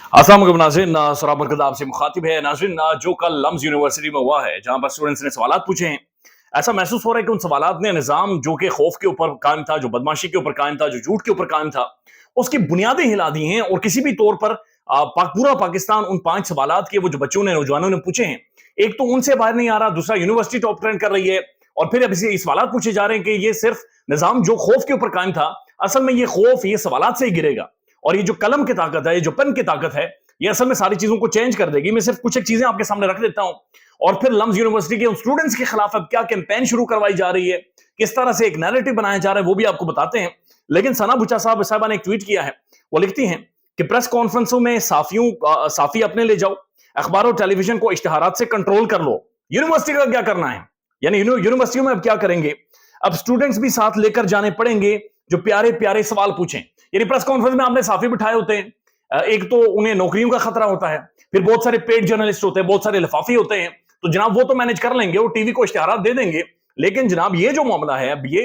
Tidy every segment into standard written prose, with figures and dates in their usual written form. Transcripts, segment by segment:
अस्सलाम वालेकुम नाज़रीन, सराब बरकत आपसे मुखातिब है। नाज़रीन, जो कल लम्स यूनिवर्सिटी में हुआ है, जहां पर स्टूडेंट्स ने सवालात पूछे हैं, ऐसा महसूस हो रहा है कि उन सवालात ने निज़ाम जो कि खौफ के ऊपर कायम था, जो बदमाशी के ऊपर कायम था, जो झूठ के ऊपर कायम था, उसकी बुनियादें हिला दी हैं। और किसी भी तौर पर पूरा पाकिस्तान उन 5 सवालात के वो जो बच्चों ने, नौजवानों ने पूछे हैं, एक तो उनसे बाहर नहीं आ रहा, दूसरा यूनिवर्सिटी टॉप ट्रेंड कर रही है, और फिर अब इस सवालात पूछे जा रहे हैं कि ये सिर्फ निज़ाम जो खौफ के ऊपर कायम था, असल में ये खौफ ये सवालात से ही गिरेगा। और ये जो कलम की ताकत है, ये जो पेन की ताकत है, ये असल में सारी चीजों को चेंज कर देगी। मैं सिर्फ कुछ एक चीजें आपके सामने रख देता हूं, और फिर लम्स यूनिवर्सिटी के उन स्टूडेंट्स के खिलाफ अब क्या कैंपेन शुरू करवाई जा रही है, किस तरह से एक नैरेटिव बनाया जा रहा है, वो भी आपको बताते हैं। लेकिन सना बुचा साहबा ने एक ट्वीट किया है। वो लिखती हैं कि प्रेस कॉन्फ्रेंसों में साफी अपने ले जाओ, अखबार और टेलीविजन को इश्तिहारात से कंट्रोल कर लो। यूनिवर्सिटी का क्या करना है, यानी यूनिवर्सिटियों में अब क्या करेंगे, अब स्टूडेंट्स भी साथ लेकर जाने पड़ेंगे जो प्यारे प्यारे सवाल पूछें। यानी प्रेस कॉन्फ्रेंस में आपने साफी बिठाए होते हैं, एक तो उन्हें नौकरियों का खतरा होता है, फिर बहुत सारे पेड जर्नलिस्ट होते हैं, बहुत सारे लिफाफी होते हैं, तो जनाब वो तो मैनेज कर लेंगे, वो टीवी को इश्तिहारात दे देंगे। लेकिन जनाब ये जो मामला है, अब ये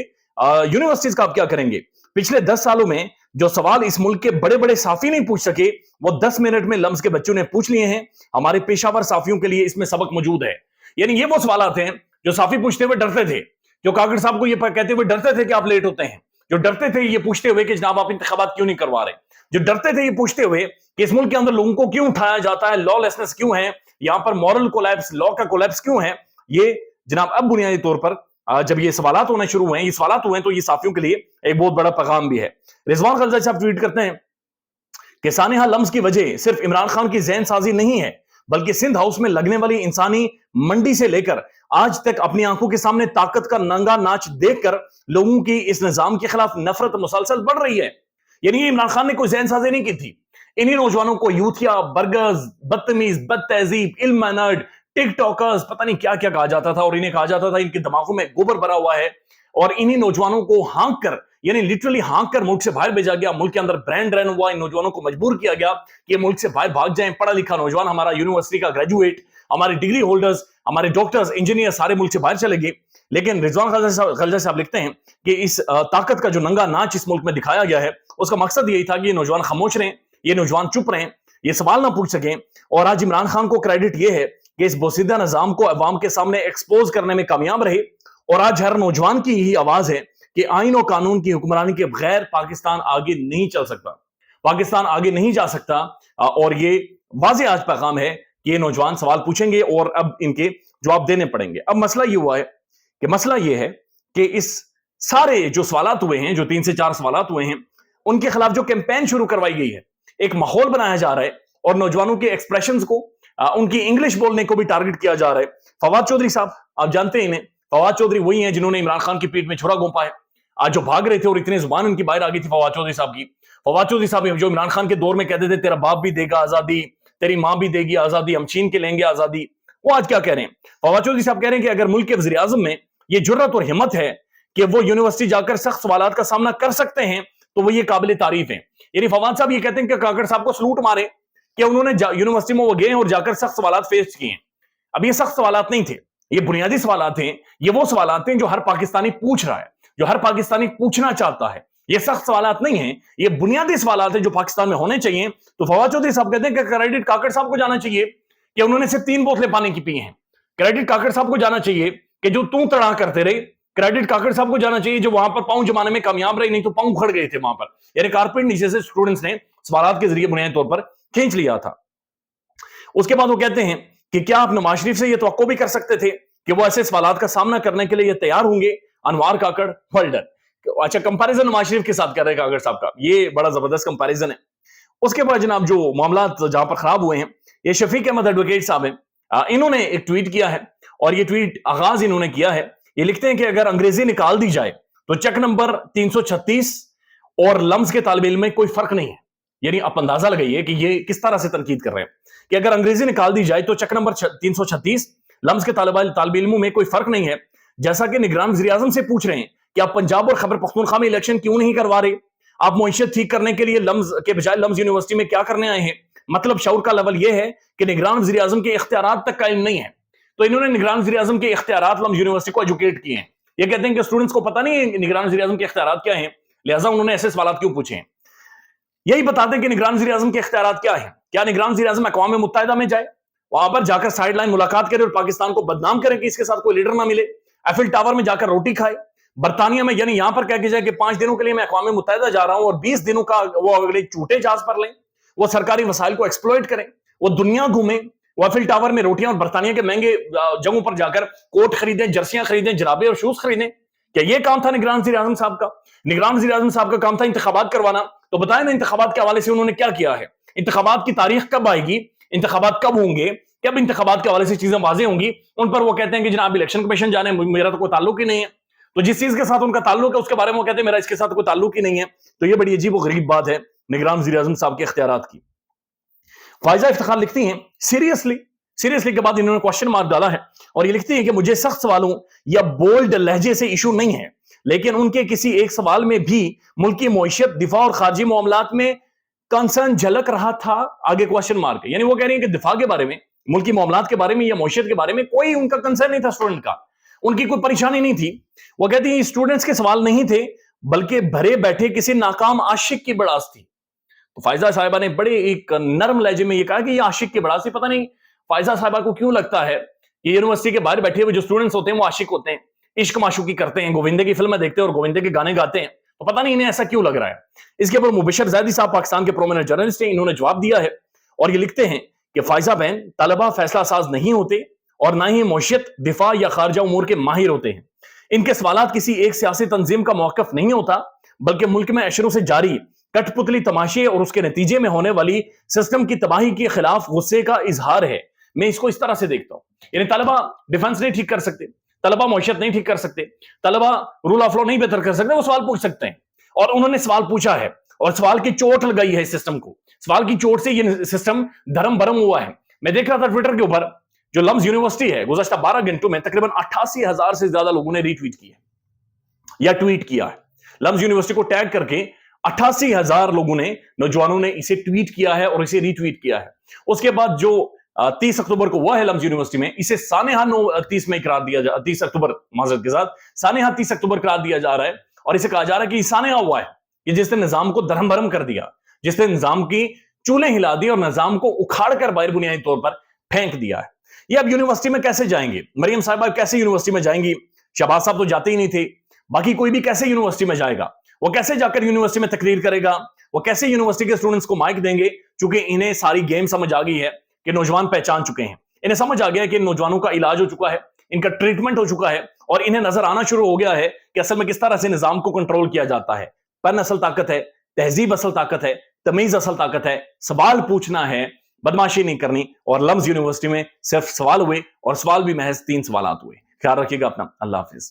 यूनिवर्सिटीज का आप क्या करेंगे। पिछले 10 सालों में जो सवाल इस मुल्क के बड़े बड़े साफी नहीं पूछ सके, वो 10 मिनट में लम्स के बच्चों ने पूछ लिए हैं। हमारे पेशावर साफियों के लिए इसमें सबक मौजूद है। यानी ये वो सवाल आते हैं जो साफी पूछते हुए डरते थे, जो काकड़ साहब को ये कहते हुए डरते थे कि आप लेट होते हैं, जो डरते थे ये पूछते हुए कि जनाब आप इंतखाबात क्यों नहीं करवा रहे, जो डरते थे ये पूछते हुए कि इस मुल्क के अंदर लोगों को क्यों उठाया जाता है, लॉलेसनेस क्यों है, यहां पर मॉरल कोलैप्स, लॉ का कोलैप्स क्यों है। ये जनाब अब बुनियादी तौर पर जब ये सवालात होने शुरू हुए हैं, ये सवालात हुए हैं, तो ये साफियों के लिए एक बहुत बड़ा पैगाम भी है। रिजवान खलजी साहब ट्वीट करते हैं कि सानिहा लम्स की वजह सिर्फ इमरान खान की जहन साजी नहीं है, बल्कि सिंध हाउस में लगने वाली इंसानी मंडी से लेकर आज तक अपनी आंखों के सामने ताकत का नंगा नाच देखकर लोगों की इस निजाम के खिलाफ नफरत मुसलसल बढ़ रही है। यानी इमरान खान ने कोई जहन साजी नहीं की थी, इन्हीं नौजवानों को यूथिया, बर्गर्स, बदतमीज, बद तहजीब, इल मैनर्ड, टिकटॉकर्स, पता नहीं क्या क्या कहा जाता था, और इन्हें कहा जाता था इनके दिमागों में गोबर भरा हुआ है। और इन्हीं नौजवानों को हाँक कर, यानी लिटरली हाँक कर मुल्क से बाहर भेजा गया, मुल्क के अंदर ब्रांड रन हुआ, इन नौजवानों को मजबूर किया गया कि मुल्क से बाहर भाग जाएं। पढ़ा लिखा नौजवान, हमारा यूनिवर्सिटी का ग्रेजुएट, हमारे डिग्री होल्डर्स, हमारे डॉक्टर्स, इंजीनियर सारे मुल्क से बाहर चले गए। लेकिन रिजवान खलजी साहब लिखते हैं कि इस ताकत का जो नंगा नाच इस मुल्क में दिखाया गया है, उसका मकसद यही था कि ये नौजवान खामोश रहें, ये नौजवान चुप रहें, ये सवाल ना पूछ सकें। और आज इमरान खान को क्रेडिट ये है कि इस बोसीदा निजाम को अवाम के सामने एक्सपोज करने में कामयाब रहे। और आज हर नौजवान की यही आवाज है कि आइन और कानून की हुक्मरानी के बगैर पाकिस्तान आगे नहीं चल सकता, पाकिस्तान आगे नहीं जा सकता। और ये वाज़ेह आज पैगाम है कि ये नौजवान सवाल पूछेंगे और अब इनके जवाब देने पड़ेंगे। अब मसला ये हुआ है कि मसला ये है कि इस सारे जो सवालात हुए हैं, जो 3 से 4 सवालात हुए हैं, उनके खिलाफ जो कैंपेन शुरू करवाई गई है, एक माहौल बनाया जा रहा है, और नौजवानों के एक्सप्रेशंस को, उनकी इंग्लिश बोलने को भी टारगेट किया जा रहा है। फवाद चौधरी साहब, आप जानते हैं इन्हें, फवाद चौधरी वही हैं जिन्होंने इमरान खान की पीठ में छुरा घोंपा है। आज जो भाग रहे थे और इतने जुबान उनकी बाहर आ गई थी फवाद चौधरी साहब की। फवाद चौधरी साहब जो इमरान खान के दौर में कहते थे तेरा बाप भी देगा आजादी, तेरी मां भी देगी आजादी, हम छीन के लेंगे आजादी, वो आज क्या कह रहे हैं। फवाद चौधरी साहब कह रहे हैं कि अगर मुल्क के वज़ीर आज़म में ये जुर्रत और हिम्मत है कि वो यूनिवर्सिटी जाकर सख्त सवालात का सामना कर सकते हैं, तो वो ये काबिल तारीफ है। यानी फवाद साहब ये कहते हैं कि काकड़ साहब को सलूट मारे कि उन्होंने यूनिवर्सिटी में वो गए और जाकर सख्त सवालात फेस किए। अब ये सख्त सवालात नहीं थे, ये बुनियादी सवालात हैं, ये वो सवालात हैं जो हर पाकिस्तानी पूछ रहा है, जो हर पाकिस्तानी पूछना चाहता है। ये सख्त सवालात नहीं है, ये बुनियादी सवालात है जो पाकिस्तान में होने चाहिए। तो फवाद चौधरी साहब कहते हैं कि क्रेडिट काकड़ साहब को जाना चाहिए कि उन्होंने सिर्फ 3 बोतलें पानी की पी हैं। क्रेडिट काकड़ साहब को जाना चाहिए कि जो तू तड़ा करते रहे। क्रेडिट काकड़ साहब को जाना चाहिए जो वहां पर पांव जमाने में कामयाब रहे, नहीं तो पांव उखड़ गए थे वहां पर। यानी कारपेट नीचे से स्टूडेंट्स ने सवालात के जरिए बुनियादी तौर पर खींच लिया था। उसके बाद वो कहते हैं कि क्या आप नवाज शरीफ से ये तवक्को भी कर सकते थे कि वो ऐसे सवालात का सामना करने के लिए ये तैयार होंगे। अनवार काकड़ होल्डर, अच्छा कंपैरिजन नवाज शरीफ के साथ कर रहे हैं काकड़ साहब का, ये बड़ा जबरदस्त कंपैरिजन है। उसके बाद जनाब जो मामला जहां पर खराब हुए हैं, ये शफीक अहमद एडवोकेट साहब हैं, इन्होंने एक ट्वीट किया है, और ये ट्वीट आगाज इन्होंने किया है। ये लिखते हैं कि अगर अंग्रेजी निकाल दी जाए तो चेक नंबर 336 और लम्स के तालिब इल्म में कोई फर्क नहीं है। यानी आप अंदाजा लगाइए कि ये किस तरह से तनकीद कर रहे हैं कि अगर अंग्रेजी निकाल दी जाए तो चेक नंबर 336 लम्स के तालिब इल्मों में कोई फर्क नहीं है। जैसा कि निगरान वज़ीर आज़म से पूछ रहे हैं कि आप पंजाब और खैबर पख्तूनख्वा में इलेक्शन क्यों नहीं करवा रहे, आप मुईशत ठीक करने के लिए लम्स के बजाय लम्स यूनिवर्सिटी में क्या करने आए हैं। मतलब शऊर का लेवल यह है कि निगरान वज़ीर आज़म के इख्तियारात तक कायम नहीं है। तो इन्होंने निगरान वज़ीर आज़म के इख्तियारात लम्स यूनिवर्सिटी को एजुकेट किए हैं। ये कहते हैं कि स्टूडेंट्स को पता नहीं है निगरान वज़ीर आज़म के इख्तियारात क्या हैं, लिहाजा उन्होंने ऐसे सवाल क्यों पूछे हैं। यही बताते हैं कि निगरान वज़ीर आज़म के इख्तियारात क्या है। क्या निगरान वज़ीर आज़म अक़वाम मुत्तहिदा में जाए, वहां पर जाकर साइड लाइन मुलाकात करे और पाकिस्तान को बदनाम करे कि इसके साथ कोई लीडर ना मिले, एफिल टावर में जाकर रोटी खाए, बर्तानिया में यानी यहां पर कह के जाए कि 5 दिनों के लिए मैं अक़वाम मुत्तहिदा जा रहा हूं और 20 दिनों का वो अगले झूठे जहाज पर लें, वो सरकारी वसाइल को एक्सप्लॉइट करें, वो दुनिया घूमें, वो एफिल टावर में रोटियां और बर्तानिया के महंगे जगहों पर जाकर कोट खरीदें, जर्सियां खरीदें, जराबे और शूज खरीदें। क्या ये काम था निगरान वज़ीर आज़म साहब का? निगरान वज़ीर आज़म साहब का काम था इंतखाबात करवाना, तो बताएं ना इंतखाबात के हवाले से उन्होंने क्या किया है, इंतखाबात की तारीख कब आएगी, इंतखाबात कब होंगे, कब इंतखाबात के हवाले से चीजें वाज़ेह होंगी, उन पर वो कहते हैं कि जनाब इलेक्शन कमीशन जाने, मेरा तो कोई ताल्लुक ही नहीं है। तो जिस चीज के साथ उनका ताल्लुक है उसके बारे में वो कहते हैं मेरा इसके साथ कोई ताल्लुक ही नहीं है। तो ये बड़ी अजीब और गरीब बात है निगरान वज़ीर आज़म साहब के इख्तियारात की। फायजा इफ्तिखार लिखती हैं सीरियसली के बाद इन्होंने क्वेश्चन मार्क डाला है और ये लिखती है कि मुझे सख्त सवालों या बोल्ड लहजे से इशू नहीं है, लेकिन उनके किसी एक सवाल में भी मुल्की मईशत, दिफा और खारजी मामलात में कंसर्न झलक रहा था। आगे क्वेश्चन मार्क है, यानी वो कह रही है कि दिफा के बारे में, मुल्की मामलात के बारे में या मईशत के बारे में कोई उनका कंसर्न नहीं था स्टूडेंट का, उनकी कोई परेशानी नहीं थी। वो कहती है स्टूडेंट्स के सवाल नहीं थे बल्कि भरे बैठे किसी नाकाम आशिक की बड़ास थी। तो फायजा साहिबा ने बड़े एक नरम लहजे में ये कहा कि ये आशिक की बड़ास थी। पता नहीं फायजा साहिबा को क्यों लगता है कि यूनिवर्सिटी के बाहर बैठे हुए जो स्टूडेंट्स होते हैं वो आशिक होते हैं, इश्क माशूकी करते हैं, गोविंदे की फिल्में देखते हैं और गोविंदे के गाने गाते हैं। तो पता नहीं इन्हें ऐसा क्यों लग रहा है। इसके ऊपर मुबशर जैदी साहब पाकिस्तान के प्रोमिनेंट जर्नलिस्ट हैं, इन्होंने जवाब दिया है और ये लिखते हैं कि फायजा बहन तलबा फैसला साज नहीं होते और ना ही मईशत, दिफा या खारजा उमूर के माहिर होते हैं। इनके सवालात किसी एक सियासी तंजीम का मौक़िफ़ नहीं होता बल्कि मुल्क में अशरों से जारी कठपुतली तमाशे और उसके नतीजे में होने वाली सिस्टम की तबाही के खिलाफ गुस्से का इजहार है। मैं इसको इस तरह से देखता हूं, यानी तलबा डिफेंस नहीं ठीक कर सकते, तलबा मईशत नहीं ठीक कर सकते, तलबा रूल ऑफ लॉ नहीं बेहतर कर सकते, वो सवाल पूछ सकते हैं और उन्होंने सवाल पूछा है और सवाल की चोट लगाई है सिस्टम को, सवाल की चोट से ये सिस्टम धर्म भरम हुआ है। मैं देख रहा था ट्विटर के ऊपर जो लम्स यूनिवर्सिटी है, गुज़श्ता 12 घंटों में तकरीबन 88,000 से ज्यादा लोगों ने रीट्वीट किया या ट्वीट किया है। लम्स यूनिवर्सिटी को टैग करके 88,000 लोगों ने, नौजवानों ने इसे ट्वीट किया है और इसे रीट्वीट किया है। उसके बाद जो 30 अक्टूबर को हुआ है लम्स यूनिवर्सिटी में, इसे सानेहा 30 में करार दिया 30 अक्टूबर माजरत के साथ सानेहा 30 अक्टूबर करार दिया जा रहा है और इसे कहा जा रहा है कि सानेहा हुआ है कि जिसने निजाम को धर्म भरम कर दिया, जिसने निजाम की चूल्हे हिला दी और निजाम को उखाड़ कर बाहर बुनियादी तौर पर फेंक दिया है। ये अब यूनिवर्सिटी में कैसे जाएंगे? मरियम साहिबा कैसे यूनिवर्सिटी में जाएंगी? शहबाज साहब तो जाते ही नहीं थे, बाकी कोई भी कैसे यूनिवर्सिटी में जाएगा? वो कैसे जाकर यूनिवर्सिटी में तकरीर करेगा? वो कैसे यूनिवर्सिटी के स्टूडेंट्स को माइक देंगे? क्योंकि इन्हें सारी गेम समझ आ गई है कि नौजवान पहचान चुके हैं, इन्हें समझ आ गया है कि नौजवानों का इलाज हो चुका है, इनका ट्रीटमेंट हो चुका है और इन्हें नजर आना शुरू हो गया है कि असल में किस तरह से निजाम को कंट्रोल किया जाता है। पन असल ताकत है, तहजीब असल ताकत है, तमीज असल ताकत है, सवाल पूछना है, बदमाशी नहीं करनी। और लम्स यूनिवर्सिटी में सिर्फ सवाल हुए और सवाल भी महज 3 सवाल हुए। ख्याल रखिएगा अपना। अल्लाह हाफिज।